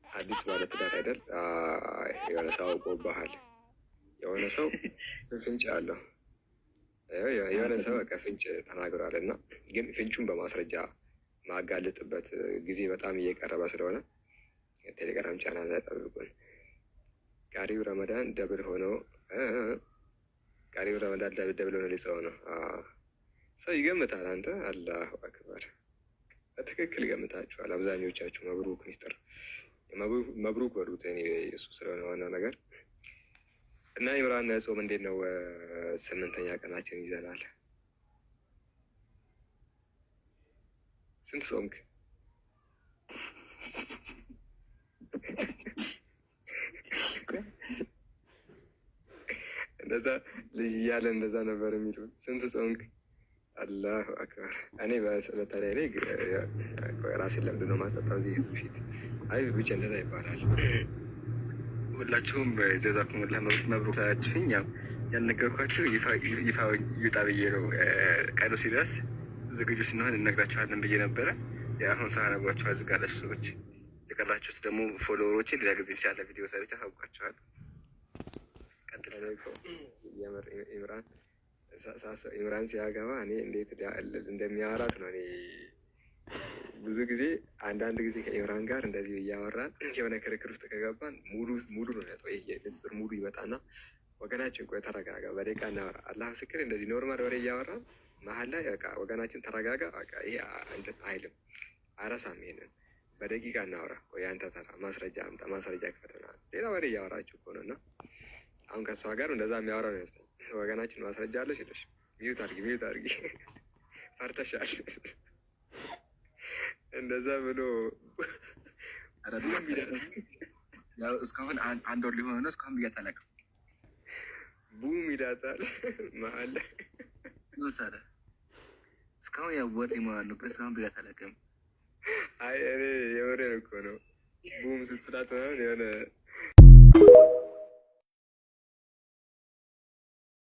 አዲስ ባለትዳር አይደል? የሆነ ሰው አውቆብሃል። የሆነ ሰው ፍንጭ አለው። የሆነ ሰው በቃ ፍንጭ ተናግሯል እና ግን ፍንጩን በማስረጃ ማጋለጥበት ጊዜ በጣም እየቀረበ ስለሆነ ቴሌግራም ቻናል ላይ ጠብቁን። ቃሪው ረመዳን ደብል ሆኖ ቃሪው ረመዳን ደብል ሆኖ ሊጸው ነው። ሰው ይገምታል። አንተ አላሁ አክበር በትክክል ገምታችኋል አብዛኞቻችሁ። መብሩክ ሚስጥር መብሩክ በሉት። እኔ እሱ ስለሆነ ዋናው ነገር እና ኢምራን ጾም እንዴት ነው? 8ኛ ቀናችን ይዘናል። ስንት ጾምክ? እንደዛ ልጅ እያለ እንደዛ ነበር የሚሉ። ስንት ጾምክ? አላሁ አክበር። እኔ በተለይ ላይ ራሴን ለምንድን ነው ማስጠጣው እዚህ ፊት? አይ ብቻ እንደዛ ይባላል። ሁላችሁም ጀዛኩሙላህ መብሩክ ላችሁኝ። ያው ያልነገርኳችሁ ይፋ ይውጣ ብዬ ነው። ቀኑ ሲደርስ ዝግጁ ስንሆን እነግራችኋለን ብዬ ነበረ። የአሁን ሰዓት ነግሯችኋል። ዝጋላችሁ ሰዎች የቀራችሁት ደግሞ ፎሎወሮችን ሌላ ጊዜ ሲያለ ቪዲዮ ሰርቼ አሳውቃችኋል። ኢምራን ሲያገባ እኔ እንዴት እንደሚያወራት ነው። እኔ ብዙ ጊዜ አንዳንድ ጊዜ ከኢምራን ጋር እንደዚህ እያወራን የሆነ ክርክር ውስጥ ከገባን ሙሉ ነው ያጠው። ይሄ ንጽር ሙሉ ይመጣና ወገናችን ቆይ ተረጋጋ፣ በደቂቃ እናወራ። አላህ ምስክር እንደዚህ ኖርማል ወሬ እያወራን መሀል ላይ በቃ ወገናችን ተረጋጋ፣ በቃ ይሄ እንትን አይልም፣ አረሳም። ይሄንን በደቂቃ እናወራ፣ ቆይ አንተ ተራ ማስረጃ አምጣ፣ ማስረጃ ክፈተና ሌላ ወሬ እያወራችሁ እኮ ነው። እና አሁን ከእሷ ጋር እንደዛ የሚያወራ ነው ይመስለኝ። ወገናችን ማስረጃ አለሽ ሄደሽ ሚዩት አድርጊ ፈርተሻል እንደዛ ብሎ ያው እስካሁን አንድ ወር ሊሆን ነው። እስካሁን ብያት አላውቅም። ቡም ይላታል መሀል ላይ ወሰደ። እስካሁን ያው ወር ሊሞላው ነው። እስካሁን ብያት አላውቅም። አይ እኔ የወሬን እኮ ነው ቡም ስትላት ነው የሆነ